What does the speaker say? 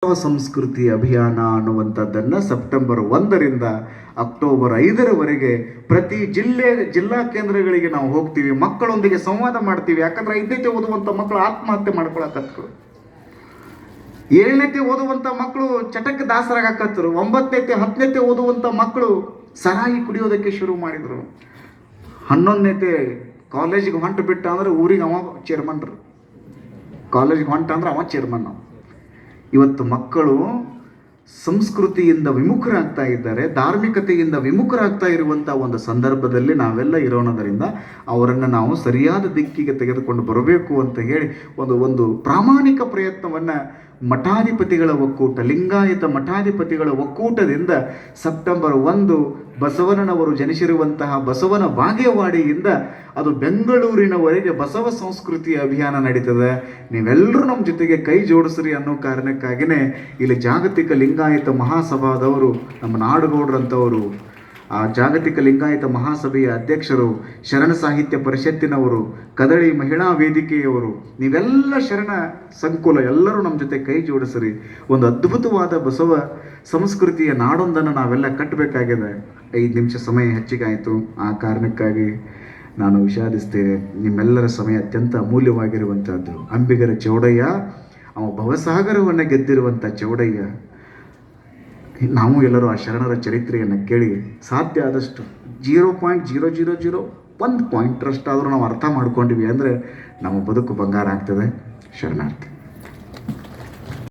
ಸಂಸ್ಕೃತಿ ಅಭಿಯಾನ ಅನ್ನುವಂಥದ್ದನ್ನು ಸೆಪ್ಟೆಂಬರ್ 1ರಿಂದ ಅಕ್ಟೋಬರ್ 5ರವರೆಗೆ ಪ್ರತಿ ಜಿಲ್ಲಾ ಕೇಂದ್ರಗಳಿಗೆ ನಾವು ಹೋಗ್ತೀವಿ, ಮಕ್ಕಳೊಂದಿಗೆ ಸಂವಾದ ಮಾಡ್ತೀವಿ. ಯಾಕಂದ್ರೆ 5ನೇತೆ ಓದುವಂಥ ಮಕ್ಕಳು ಆತ್ಮಹತ್ಯೆ ಮಾಡ್ಕೊಳಕತ್ರು, 7ನೇತೆ ಓದುವಂಥ ಮಕ್ಕಳು ಚಟಕ್ಕೆ ದಾಸರಾಗಕತ್ತರು, 9ನೇತೆ 10ನೇತೆ ಓದುವಂಥ ಮಕ್ಕಳು ಸರಾಯಿ ಕುಡಿಯೋದಕ್ಕೆ ಶುರು ಮಾಡಿದರು, 11ನೇತೆ ಕಾಲೇಜಿಗೆ ಹೊಂಟು ಬಿಟ್ಟ ಅಂದ್ರೆ ಊರಿಗೆ ಅವ ಚೇರ್ಮನ್ರು, ಕಾಲೇಜಿಗೆ ಹೊಂಟ ಅಂದ್ರೆ ಅವ ಚೇರ್ಮನ್. ಇವತ್ತು ಮಕ್ಕಳು ಸಂಸ್ಕೃತಿಯಿಂದ ವಿಮುಖರಾಗ್ತಾ ಇದ್ದಾರೆ, ಧಾರ್ಮಿಕತೆಯಿಂದ ವಿಮುಖರಾಗ್ತಾ ಇರುವಂಥ ಒಂದು ಸಂದರ್ಭದಲ್ಲಿ ನಾವೆಲ್ಲ ಇರೋಣದರಿಂದ ಅವರನ್ನು ನಾವು ಸರಿಯಾದ ದಿಕ್ಕಿಗೆ ತೆಗೆದುಕೊಂಡು ಬರಬೇಕು ಅಂತ ಹೇಳಿ ಒಂದು ಪ್ರಾಮಾಣಿಕ ಪ್ರಯತ್ನವನ್ನು ಮಠಾಧಿಪತಿಗಳ ಒಕ್ಕೂಟ, ಲಿಂಗಾಯತ ಮಠಾಧಿಪತಿಗಳ ಒಕ್ಕೂಟದಿಂದ ಸೆಪ್ಟೆಂಬರ್ 1 ಬಸವಣ್ಣನವರು ಜನಿಸಿರುವಂತಹ ಬಸವನ ಬಾಗೇವಾಡಿಯಿಂದ ಅದು ಬೆಂಗಳೂರಿನವರೆಗೆ ಬಸವ ಸಂಸ್ಕೃತಿ ಅಭಿಯಾನ ನಡೀತದೆ. ನೀವೆಲ್ಲರೂ ನಮ್ಮ ಜೊತೆಗೆ ಕೈ ಜೋಡಿಸ್ರಿ ಅನ್ನೋ ಕಾರಣಕ್ಕಾಗಿಯೇ ಇಲ್ಲಿ ಜಾಗತಿಕ ಲಿಂಗಾಯತ ಮಹಾಸಭಾದವರು, ನಮ್ಮ ನಾಡುಗೌಡರಂಥವರು, ಆ ಜಾಗತಿಕ ಲಿಂಗಾಯತ ಮಹಾಸಭೆಯ ಅಧ್ಯಕ್ಷರು, ಶರಣ ಸಾಹಿತ್ಯ ಪರಿಷತ್ತಿನವರು, ಕದಳಿ ಮಹಿಳಾ ವೇದಿಕೆಯವರು, ನೀವೆಲ್ಲ ಶರಣ ಸಂಕುಲ ಎಲ್ಲರೂ ನಮ್ಮ ಜೊತೆ ಕೈ ಜೋಡಿಸ್ರಿ. ಒಂದು ಅದ್ಭುತವಾದ ಬಸವ ಸಂಸ್ಕೃತಿಯ ನಾಡೊಂದನ್ನು ನಾವೆಲ್ಲ ಕಟ್ಟಬೇಕಾಗಿದೆ. 5 ನಿಮಿಷ ಸಮಯ ಹೆಚ್ಚಿಗೆ ಆಯಿತು, ಆ ಕಾರಣಕ್ಕಾಗಿ ನಾನು ವಿಷಾದಿಸ್ತೇನೆ. ನಿಮ್ಮೆಲ್ಲರ ಸಮಯ ಅತ್ಯಂತ ಅಮೂಲ್ಯವಾಗಿರುವಂಥದ್ದು. ಅಂಬಿಗರ ಚೌಡಯ್ಯ, ಅವ ಭವಸಾಗರವನ್ನು ಗೆದ್ದಿರುವಂಥ ಚೌಡಯ್ಯ. ನಾವು ಎಲ್ಲರೂ ಆ ಶರಣರ ಚರಿತ್ರೆಯನ್ನು ಕೇಳಿ ಸಾಧ್ಯ ಆದಷ್ಟು 0.0001 ಪಾಯಿಂಟ್ರಷ್ಟಾದರೂ ನಾವು ಅರ್ಥ ಮಾಡ್ಕೊಂಡಿವಿ ಅಂದರೆ ನಮ್ಮ ಬದುಕು ಬಂಗಾರ ಆಗ್ತದೆ. ಶರಣಾರ್ಥಿ.